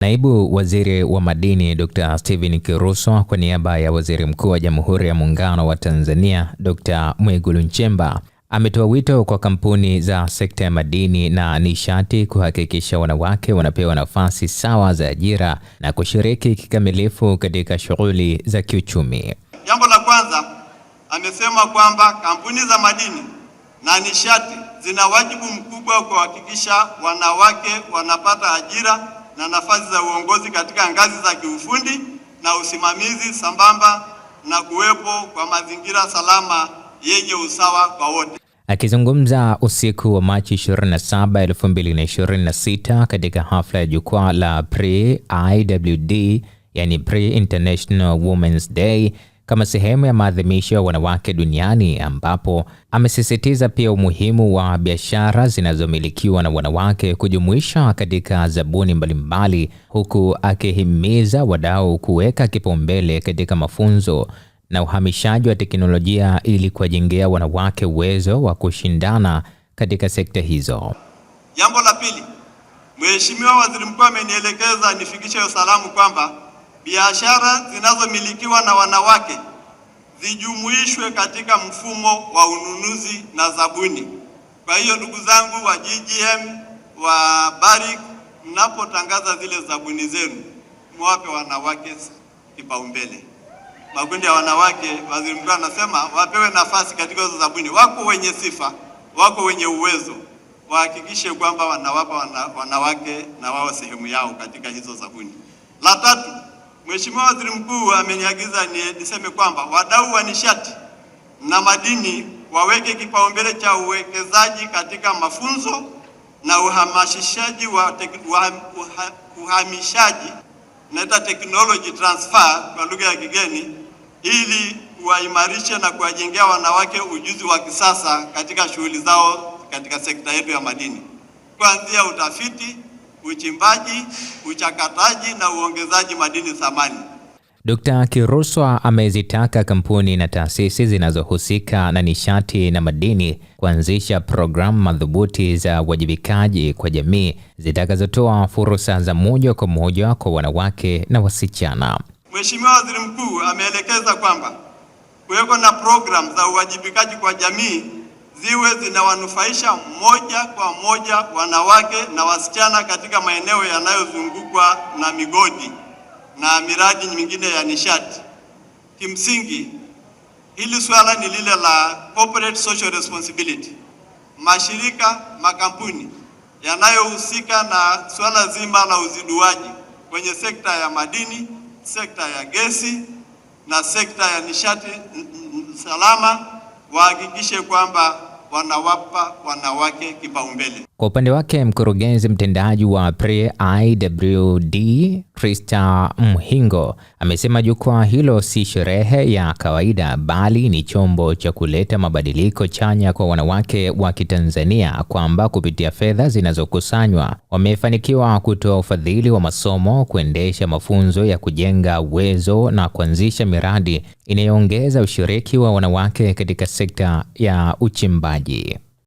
Naibu Waziri wa Madini Dr. Steven Kiruso kwa niaba ya Waziri Mkuu wa Jamhuri ya Muungano wa Tanzania Dr. Mwigulu Nchemba ametoa wito kwa kampuni za sekta ya madini na nishati kuhakikisha wanawake wanapewa nafasi sawa za ajira na kushiriki kikamilifu katika shughuli za kiuchumi. Jambo la kwanza, amesema kwamba kampuni za madini na nishati zina wajibu mkubwa kuhakikisha wanawake wanapata ajira na nafasi za uongozi katika ngazi za kiufundi na usimamizi, sambamba na kuwepo kwa mazingira salama yenye usawa kwa wote. Akizungumza usiku wa Machi 27, 2026 katika hafla ya jukwaa la Pre-IWD, yani Pre-International Women's Day, kama sehemu ya maadhimisho ya wanawake duniani, ambapo amesisitiza pia umuhimu wa biashara zinazomilikiwa na wanawake kujumuisha katika zabuni mbalimbali, huku akihimiza wadau kuweka kipaumbele katika mafunzo na uhamishaji wa teknolojia ili kuwajengea wanawake uwezo wa kushindana katika sekta hizo. Jambo la pili, Mheshimiwa Waziri Mkuu amenielekeza nifikishe salamu kwamba biashara zinazomilikiwa na wanawake zijumuishwe katika mfumo wa ununuzi na zabuni. Kwa hiyo ndugu zangu wa GGM, wa Barrick, mnapotangaza zile zabuni zenu, mwape wanawake kipaumbele. Makundi ya wanawake, Waziri Mkuu anasema wapewe nafasi katika hizo zabuni. Wako wenye sifa, wako wenye uwezo, wahakikishe kwamba wanawapa wanawake na wao sehemu yao katika hizo zabuni. La tatu, Mheshimiwa Waziri Mkuu ameniagiza niseme kwamba wadau wa nishati na madini waweke kipaumbele cha uwekezaji katika mafunzo na uhamasishaji wa uhamishaji na technology transfer kwa lugha ya kigeni, ili waimarishe na kuwajengea wanawake ujuzi wa kisasa katika shughuli zao katika sekta yetu ya madini, kuanzia utafiti, uchimbaji, uchakataji na uongezaji madini thamani. Dr. Kiruso amezitaka kampuni na taasisi zinazohusika na nishati na madini kuanzisha programu madhubuti za uwajibikaji kwa jamii zitakazotoa fursa za moja kwa moja kwa wanawake na wasichana. Mheshimiwa Waziri Mkuu ameelekeza kwamba kuweko na programu za uwajibikaji kwa jamii ziwe zinawanufaisha moja kwa moja wanawake na wasichana katika maeneo yanayozungukwa na migodi na miradi mingine ya nishati. Kimsingi, hili swala ni lile la corporate social responsibility. Mashirika, makampuni yanayohusika na swala zima la uziduaji kwenye sekta ya madini, sekta ya gesi na sekta ya nishati salama wahakikishe kwamba wanawapa wanawake kipaumbele. Kwa upande wake, mkurugenzi mtendaji wa Pre-IWD Krista Mhingo amesema jukwaa hilo si sherehe ya kawaida, bali ni chombo cha kuleta mabadiliko chanya kwa wanawake wa Kitanzania, kwamba kupitia fedha zinazokusanywa wamefanikiwa kutoa ufadhili wa masomo, kuendesha mafunzo ya kujenga uwezo na kuanzisha miradi inayoongeza ushiriki wa wanawake katika sekta ya uchimbaji.